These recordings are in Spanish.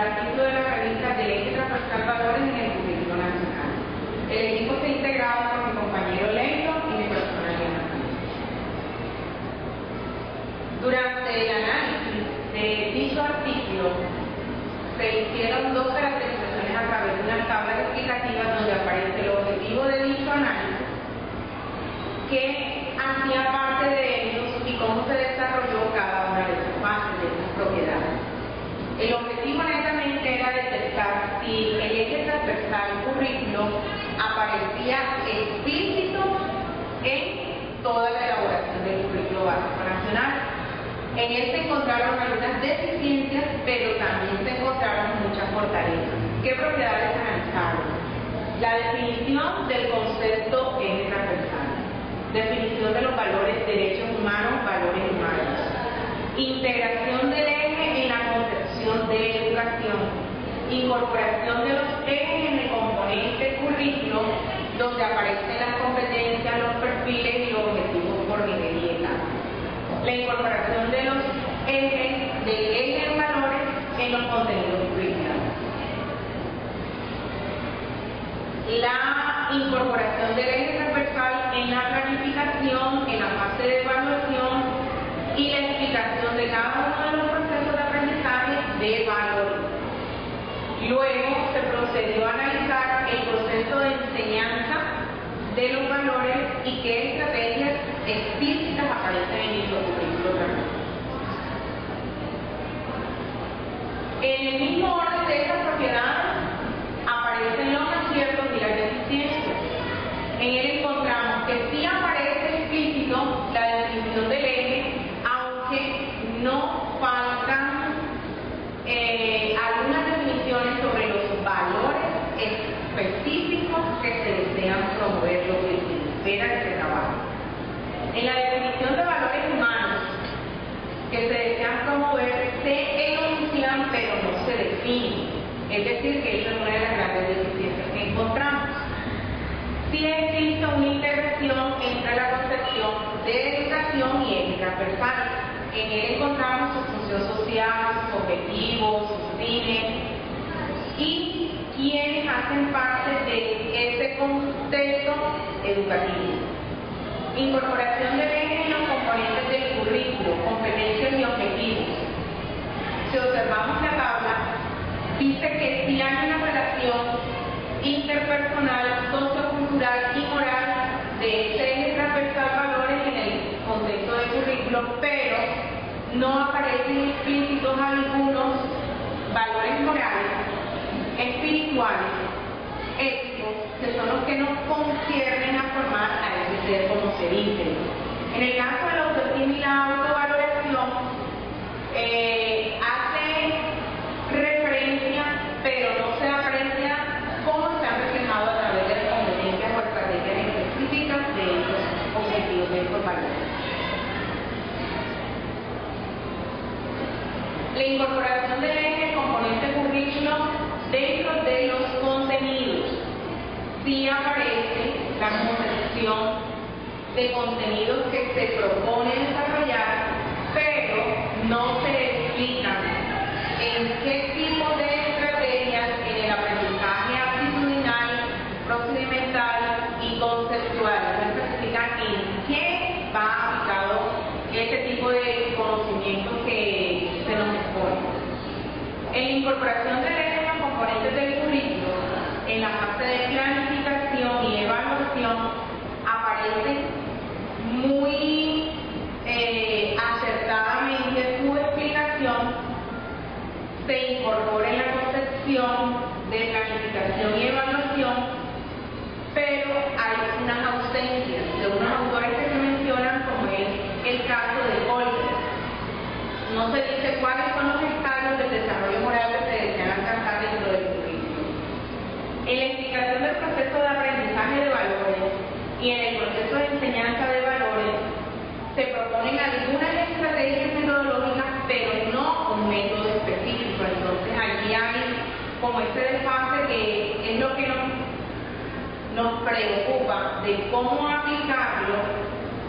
artículo de la revista de Ley de Transversal Valores en el Currículo Nacional. El equipo está integrado por mi compañero Leito y mi persona Diana. Durante el análisis de dicho artículo, se hicieron dos caracterizaciones a través de una tabla explicativa donde aparece el objetivo de dicho análisis, que hacía parte de ellos y cómo se desarrolló cada una de sus fases de estas propiedades. El objetivo netamente era detectar si el eje transversal currículo aparecía explícito en toda la elaboración del currículo básico nacional. En él se encontraron algunas deficiencias, pero también se encontraron muchas fortalezas. ¿Qué propiedades analizaron? La definición del concepto eje transversal, definición de los valores derechos humanos, valores humanos, integración del eje en la concepción de educación, incorporación de los ejes en el componente currículo, donde aparecen las competencias, los perfiles y los objetivos por nivel y etapa. La incorporación de los ejes, del eje en valores en los contenidos curriculares. La incorporación del eje transversal en la planificación, en la fase de evaluación y la explicación de cada uno de los procesos de aprendizaje de valores. Luego se procedió a analizar el proceso de enseñanza de los valores y qué estrategias explícitas aparecen en dicho currículo también. En el mismo orden de estas propiedades aparecen los aciertos y las deficiencias. En él encontramos que sí aparece explícito la definición del eje, aunque no faltan algunas definiciones sobre los valores específicos que se desean promover, lo que se espera que se trabaje. En la definición de valores humanos que se desean promover, se enuncian pero no se definen. Es decir, que esa es una de las grandes deficiencias que encontramos. Sí existe una integración entre la concepción de educación y eje transversal. En él encontramos su función social, sus objetivos, sus fines y quienes hacen parte de ese contexto educativo. Incorporación del eje en los componentes del currículo, competencias y objetivos. Si observamos la tabla, dice que si hay una relación interpersonal, sociocultural y moral de ese eje transversal valores en el contexto del currículo, pero no aparecen explícitos algunos valores morales, espirituales, éticos, que son los que nos conciernen a formar a ese ser como ser íntegro. En el caso de la autoestima y la autovaloración, hace referencia, pero no se aprecia cómo se ha reflejado a través de las competencias o estrategias específicas de estos objetivos, de estos valores. La incorporación del eje componente currículo dentro de los contenidos. Sí aparece la concepción de contenidos que se propone desarrollar, pero no se explican en qué tipo de estrategias en el aprendizaje actitudinal, procedimental y conceptual. No se explica en qué va aplicado este tipo de conocimientos que se nos expone. En la incorporación del eje en los componentes del currículo, en la fase de planificación y evaluación, aparece muy acertadamente su explicación, se incorpora en la concepción de planificación y evaluación, pero hay unas ausencias de unos autores que se mencionan, como es el caso de Olga. No se dice cuáles son los estadios del desarrollo moral que se desean alcanzar dentro del currículo. En la explicación del proceso de aprendizaje de valores y en el proceso de enseñanza de valores, se proponen algunas estrategias metodológicas, pero no un método específico. Entonces allí hay como ese desfase que es lo que nos preocupa de cómo aplicarlo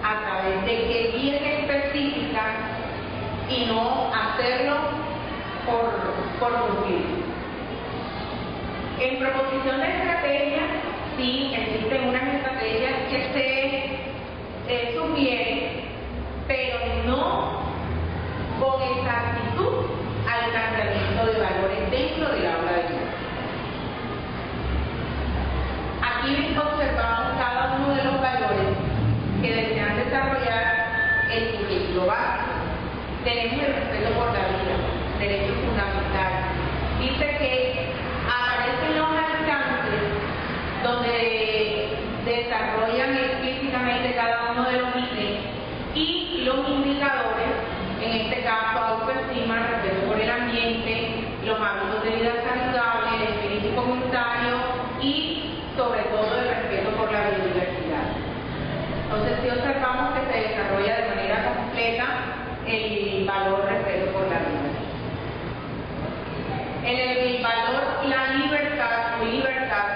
a través de qué guías específicas y no hacerlo por cumplir. En proposición de estrategia, sí existen unas estrategias que se sugieren, pero no con exactitud al planteamiento de valores dentro del aula de Dios. Aquí observamos cada uno de los valores que desean desarrollar el currículo básico. Tenemos el respeto por la vida, derecho fundamental. Dice que aparecen los alcances donde desarrollan explícitamente cada uno de los ítems y los indicadores, en este caso autoestima, respeto por el ambiente, los hábitos de vida saludable, el espíritu comunitario y sobre todo el respeto por la biodiversidad. Entonces, si observamos que se desarrolla de manera completa el valor respeto por la vida. En el valor la libertad, su libertad,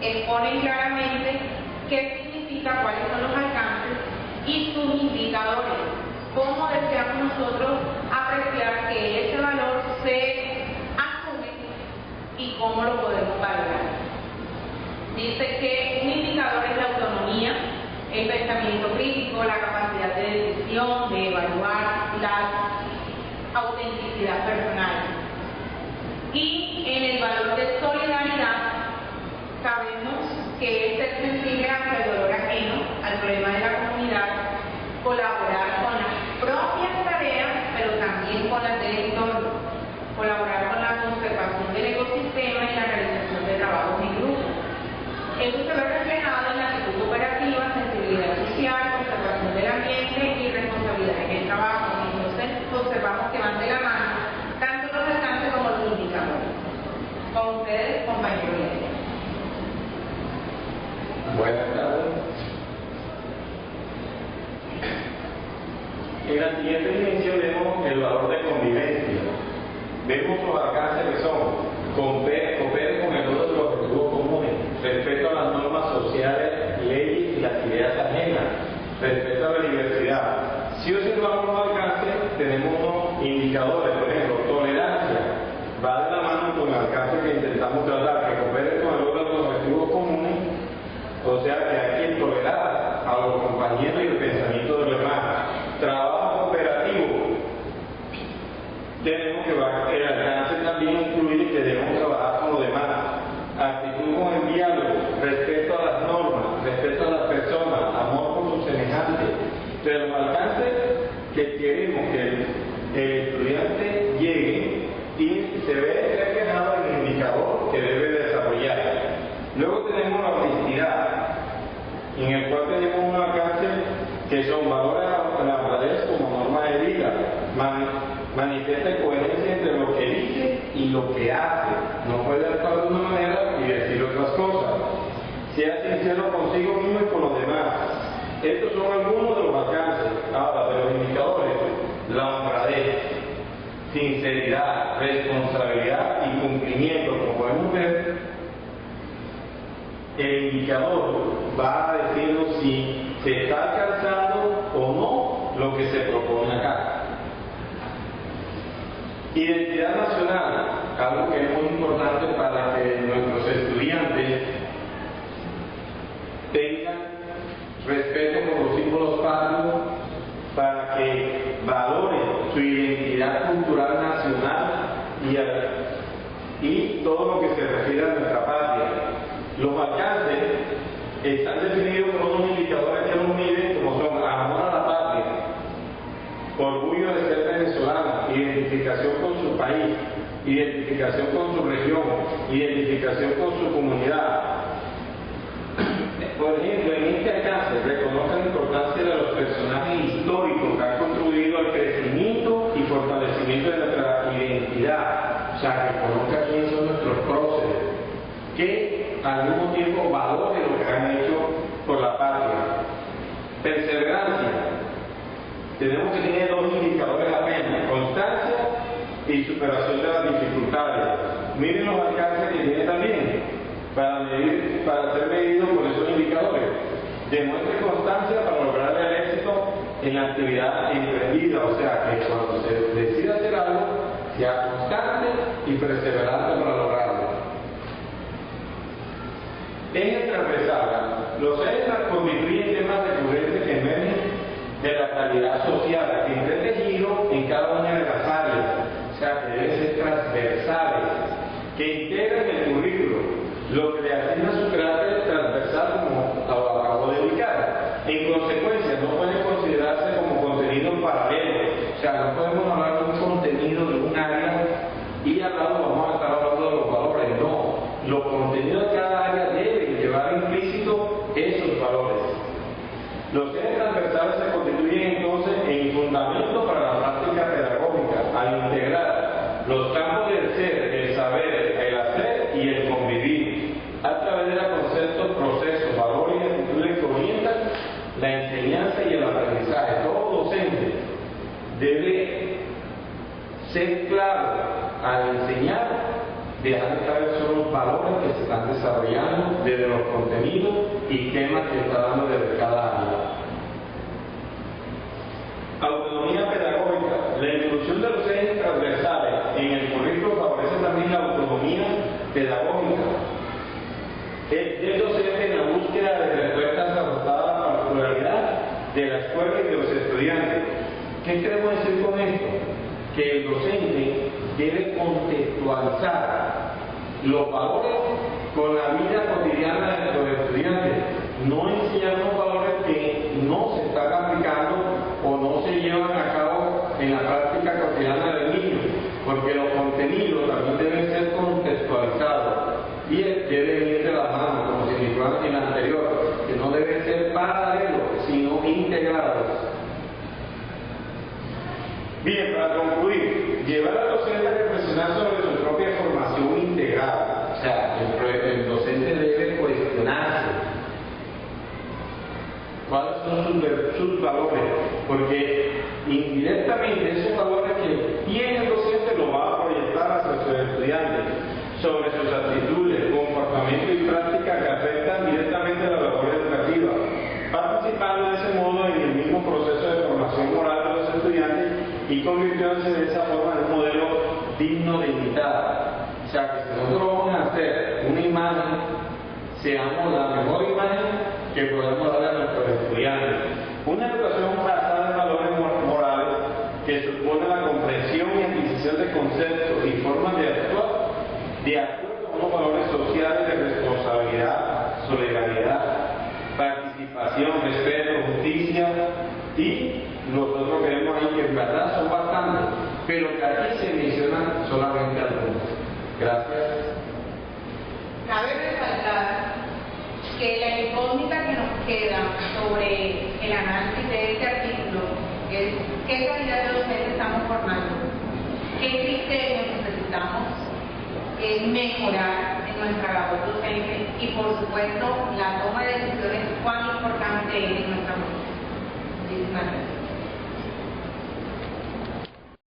exponen claramente qué significa, cuáles son los alcances y sus indicadores, cómo deseamos nosotros apreciar que ese valor se asume y cómo lo podemos valorar. Dice que un indicador es la autonomía, el pensamiento crítico, la capacidad de decisión, de evaluar, la autenticidad personal. Y en el valor de solidaridad, sabemos que es ser sensible ante el dolor ajeno, al problema de la comunidad, colaborar con las propias tareas, pero también con las del entorno, colaborar con la conservación del ecosistema y la realización de trabajos en grupo. Eso se ve reflejado en la actitud cooperativa, sensibilidad social, conservación del ambiente y responsabilidad en el trabajo. Entonces observamos que van de la mano tanto los alcances como los indicadores. Con ustedes, compañeros. Buenas tardes. En la siguiente dimensión vemos el valor de convivencia. Vemos los alcances que son coopere con el logro de los objetivos comunes, respeto a las normas sociales, leyes y las ideas ajenas, respeto a la diversidad. Si observamos los alcances, tenemos unos indicadores, por ejemplo, tolerancia, va de la mano con el alcance que intentamos tratar, que coopere con el logro de los objetivos comunes, o sea que hay que tolerar a los compañeros y el pensamiento de los demás. Trabajo cooperativo, tenemos que el alcance también incluye que debemos trabajar con los demás. Actitud con el diálogo, respeto a las normas, respeto a las personas, amor por sus semejantes. Pero los alcances que queremos que el estudiante llegue y se ve reflejado en el indicador que debe desarrollar. Luego tenemos la honestidad, en el cual tenemos un alcance que son valores a la honradez como norma de vida, manifiesta coherencia entre lo que dice y lo que hace, no puede actuar de una manera y decir otras cosas, sea sincero consigo mismo y con los demás. Estos son algunos de los alcances. Ahora, de los indicadores: la honradez, sinceridad, responsabilidad y cumplimiento. Como podemos ver, el indicador va a decirnos si se está alcanzando o no lo que se propone acá. Identidad nacional, algo que es muy importante para que nuestros estudiantes tengan respeto por los símbolos patrios, para que valoren su identidad cultural nacional y todo lo que se refiere a nuestra patria. Los alcances están definidos por unos indicadores que nos miden, como son amor a la patria, orgullo de ser venezolano, identificación con su país, identificación con su región, identificación con su comunidad. Por ejemplo, en este alcance reconozca la importancia de los personajes históricos que han contribuido al crecimiento y fortalecimiento de nuestra identidad. O sea, que conozca quiénes son nuestros próceres, que al mismo tiempo valore lo que han hecho por la patria. Perseverancia. Tenemos que tener dos indicadores apenas: constancia y superación de las dificultades. Miren los alcances que tiene también para ser medidos por esos indicadores. Demuestre constancia para lograr el éxito en la actividad emprendida, o sea que cuando se decida hacer algo, sea constante y perseverante para lograrlo. Ejes transversales. Los ejes constituyen temas recurrentes que emergen de la calidad social, que esté tejido en cada una de las áreas, o sea, que deben ser transversales, que integran el currículo, lo que le asigna su carácter transversal, como lo acabo de indicar. En consecuencia, no pueden considerarse como contenidos paralelos, o sea, no podemos hablar de un contenido de un área y vamos a estar hablando de los valores, no. Los contenidos de cada área deben llevar implícito esos valores. Los ejes transversales se constituyen entonces en fundamento para la práctica pedagógica, al integrar los campos del ser, el saber, el hacer y el convivir, a través de los conceptos, procesos, valores y actitudes que orientan la enseñanza y el aprendizaje. Todo docente debe ser claro al enseñar, dejar claro son los valores que se están desarrollando desde los contenidos y temas que está dando desde cada área. Autonomía pedagógica. La inclusión de los ejes transversales en el currículo favorece también la autonomía pedagógica del docente en la búsqueda de respuestas ajustadas a la particularidad de la escuela y de los estudiantes. ¿Qué queremos decir con esto? Que el docente debe contextualizar los valores con la vida cotidiana de los estudiantes, no enseñar los valores que no se están aplicando o no se llevan a cabo en la práctica cotidiana del niño, porque los contenidos también deben ser contextualizados y deben ir de la mano, como se indicó en el anterior, que no deben ser paralelos, sino integrados. Bien, para concluir, llevar al docente a reflexionar sobre su propia formación integral. O sea, el docente debe cuestionarse cuáles son sus valores, porque indirectamente esos valores que tiene el docente lo va a proyectar hacia sus estudiantes, sobre sus actitudes, comportamiento y prácticas que afectan directamente a la labor educativa, participando de ese modo en el mismo proceso de formación moral de los estudiantes y convirtiéndose de esa forma en un modelo digno de imitar. O sea, que si nosotros vamos a hacer una imagen, seamos la mejor imagen que podemos darle a nuestros estudiantes. Una educación basada en valores morales que supone la comprensión y adquisición de conceptos y formas de actuar de acuerdo a unos valores sociales de responsabilidad, solidaridad, participación, respeto, justicia y nosotros vemos ahí que en verdad son bastantes, pero que aquí se mencionan solamente algunos. Gracias. Cabe resaltar que la incógnita que nos queda sobre el análisis de este artículo es qué calidad de docentes estamos formando, qué criterios necesitamos mejorar en nuestra labor docente y por supuesto la toma de decisiones cuán importante es en nuestra vida. Muchísimas gracias.